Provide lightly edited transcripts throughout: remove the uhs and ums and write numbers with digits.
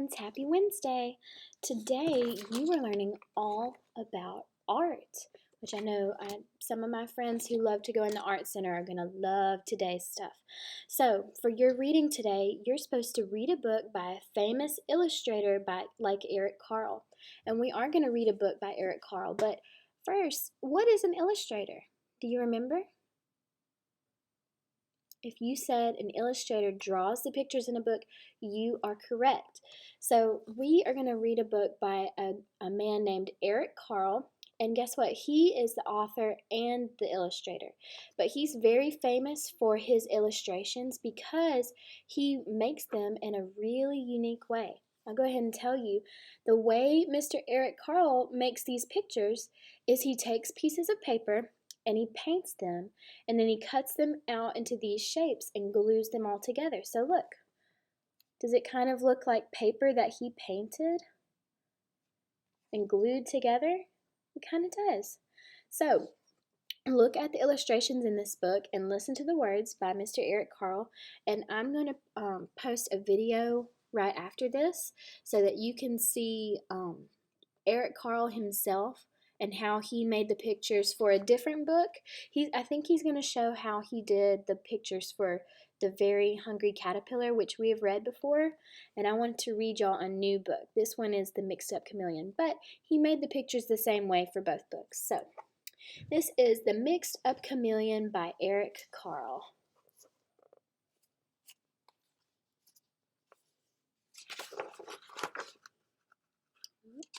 friends, happy Wednesday. Today you are learning all about art, which I know some of my friends who love to go in the art center are going to love today's stuff. So for your reading today, you're supposed to read a book by a famous illustrator like Eric Carle. And we are going to read a book by Eric Carle, but first, what is an illustrator? Do you remember? If you said an illustrator draws the pictures in a book, you are correct. So we are going to read a book by a man named Eric Carle. And guess what? He is the author and the illustrator. But he's very famous for his illustrations because he makes them in a really unique way. I'll go ahead and tell you. The way Mr. Eric Carle makes these pictures is he takes pieces of paper and he paints them, and then he cuts them out into these shapes and glues them all together. So look, does it kind of look like paper that he painted and glued together? It kind of does. So look at the illustrations in this book and listen to the words by Mr. Eric Carle, and I'm going to post a video right after this so that you can see Eric Carle himself and how he made the pictures for a different book. I think he's going to show how he did the pictures for The Very Hungry Caterpillar, which we have read before, and I wanted to read y'all a new book. This one is The Mixed Up Chameleon, but he made the pictures the same way for both books. So, this is The Mixed Up Chameleon by Eric Carle.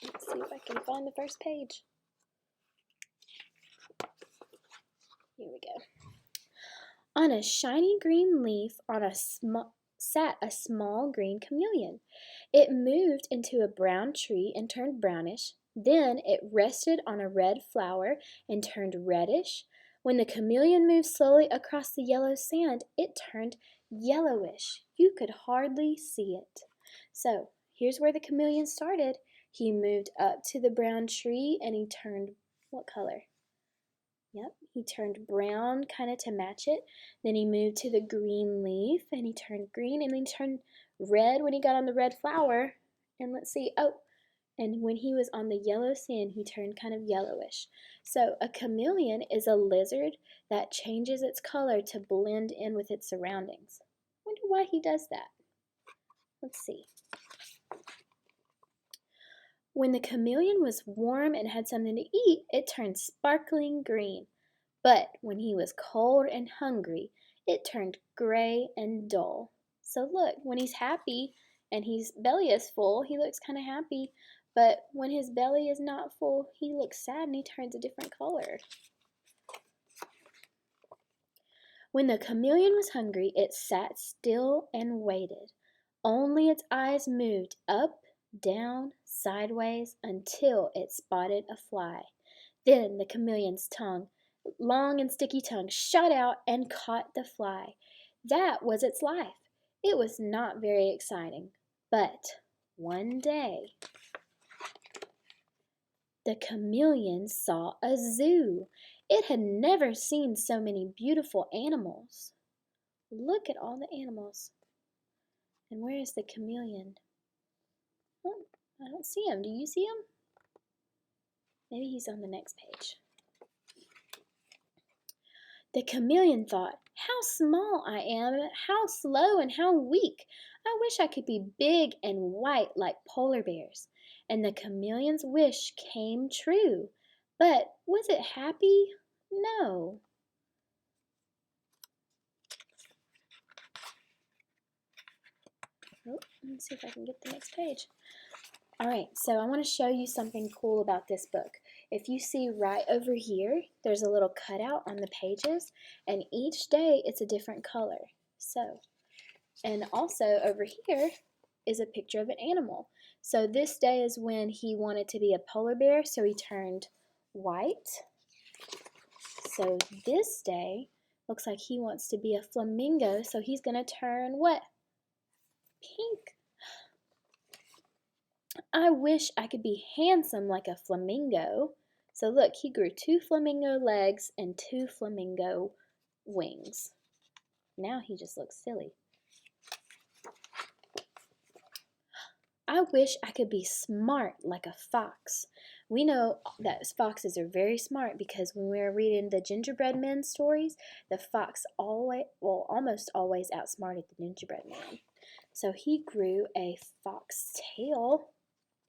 Let's see if I can find the first page. Here we go. On a shiny green leaf sat a small green chameleon. It moved into a brown tree and turned brownish. Then it rested on a red flower and turned reddish. When the chameleon moved slowly across the yellow sand, it turned yellowish. You could hardly see it. So, here's where the chameleon started. He moved up to the brown tree and he turned what color? Yep, he turned brown kind of to match it. Then he moved to the green leaf and he turned green, and then he turned red when he got on the red flower. And let's see, and when he was on the yellow sand, he turned kind of yellowish. So a chameleon is a lizard that changes its color to blend in with its surroundings. I wonder why he does that. Let's see. When the chameleon was warm and had something to eat, it turned sparkling green. But when he was cold and hungry, it turned gray and dull. So look, when he's happy and his belly is full, he looks kind of happy. But when his belly is not full, he looks sad and he turns a different color. When the chameleon was hungry, it sat still and waited. Only its eyes moved up, down, sideways, until it spotted a fly. Then the chameleon's tongue, long and sticky tongue, shot out and caught the fly. That was its life. It was not very exciting. But one day, the chameleon saw a zoo. It had never seen so many beautiful animals. Look at all the animals. And where is the chameleon? Oh, I don't see him. Do you see him? Maybe he's on the next page. The chameleon thought, "How small I am, how slow and how weak. I wish I could be big and white like polar bears." And the chameleon's wish came true. But was it happy? No. Oh, let me see if I can get the next page. Alright, so I want to show you something cool about this book. If you see right over here, there's a little cutout on the pages, and each day it's a different color. So, and also over here is a picture of an animal. So this day is when he wanted to be a polar bear, so he turned white. So this day looks like he wants to be a flamingo, so he's going to turn what? Pink. I wish I could be handsome like a flamingo. So look, he grew 2 flamingo legs and 2 flamingo wings. Now he just looks silly. I wish I could be smart like a fox. We know that foxes are very smart because when we were reading the gingerbread men stories, the fox almost always outsmarted the gingerbread man. So he grew a fox tail.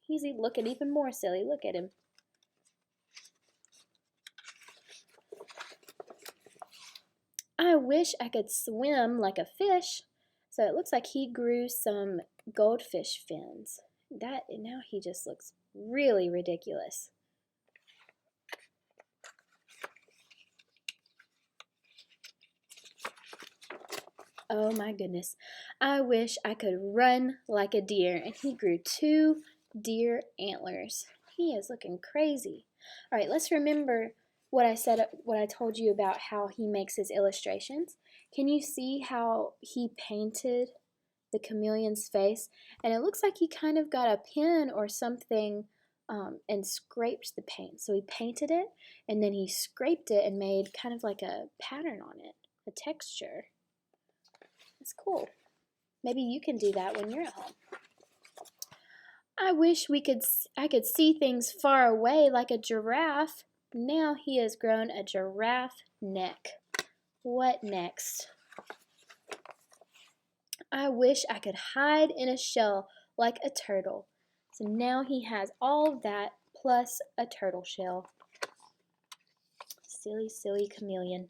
He's looking even more silly. Look at him. I wish I could swim like a fish. So it looks like he grew some goldfish fins. Now he just looks really ridiculous. Oh my goodness. I wish I could run like a deer. And he grew 2 deer antlers. He is looking crazy. All right, let's remember what I told you about how he makes his illustrations. Can you see how he painted the chameleon's face? And it looks like he kind of got a pen or something and scraped the paint. So he painted it and then he scraped it and made kind of like a pattern on it, a texture. That's cool. Maybe you can do that when you're at home. I wish I could see things far away like a giraffe. Now he has grown a giraffe neck. What next? I wish I could hide in a shell like a turtle. So now he has all that plus a turtle shell. Silly, silly chameleon.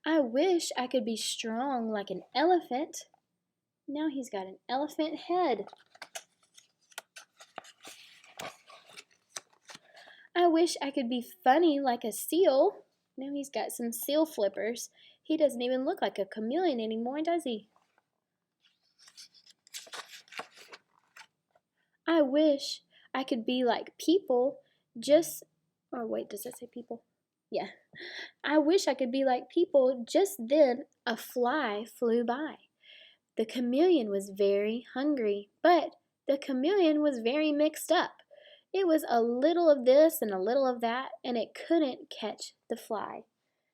I wish I could be strong like an elephant. Now he's got an elephant head. I wish I could be funny like a seal. Now he's got some seal flippers. He doesn't even look like a chameleon anymore, does he? I wish I could be like people, oh wait, does that say people? Yeah. I wish I could be like people. Just then a fly flew by. The chameleon was very hungry, but the chameleon was very mixed up. It was a little of this and a little of that, and it couldn't catch the fly.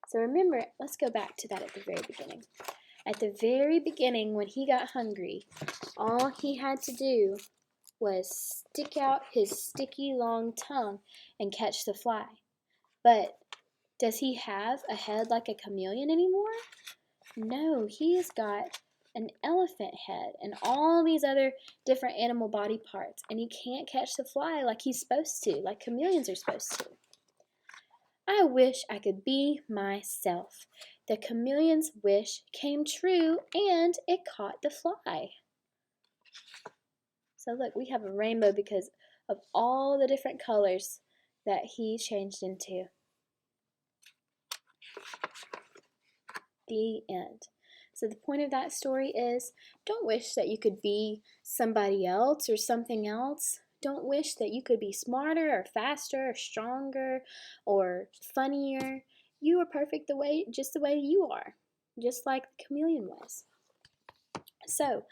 So remember, let's go back to that at the very beginning. At the very beginning, when he got hungry, all he had to do was stick out his sticky long tongue and catch the fly. But does he have a head like a chameleon anymore? No, he's got an elephant head and all these other different animal body parts, and he can't catch the fly like he's supposed to, like chameleons are supposed to. I wish I could be myself. The chameleon's wish came true and it caught the fly. So look, we have a rainbow because of all the different colors that he changed into. The end. So the point of that story is, don't wish that you could be somebody else or something else. Don't wish that you could be smarter or faster or stronger or funnier. You are perfect just the way you are, just like the chameleon was. So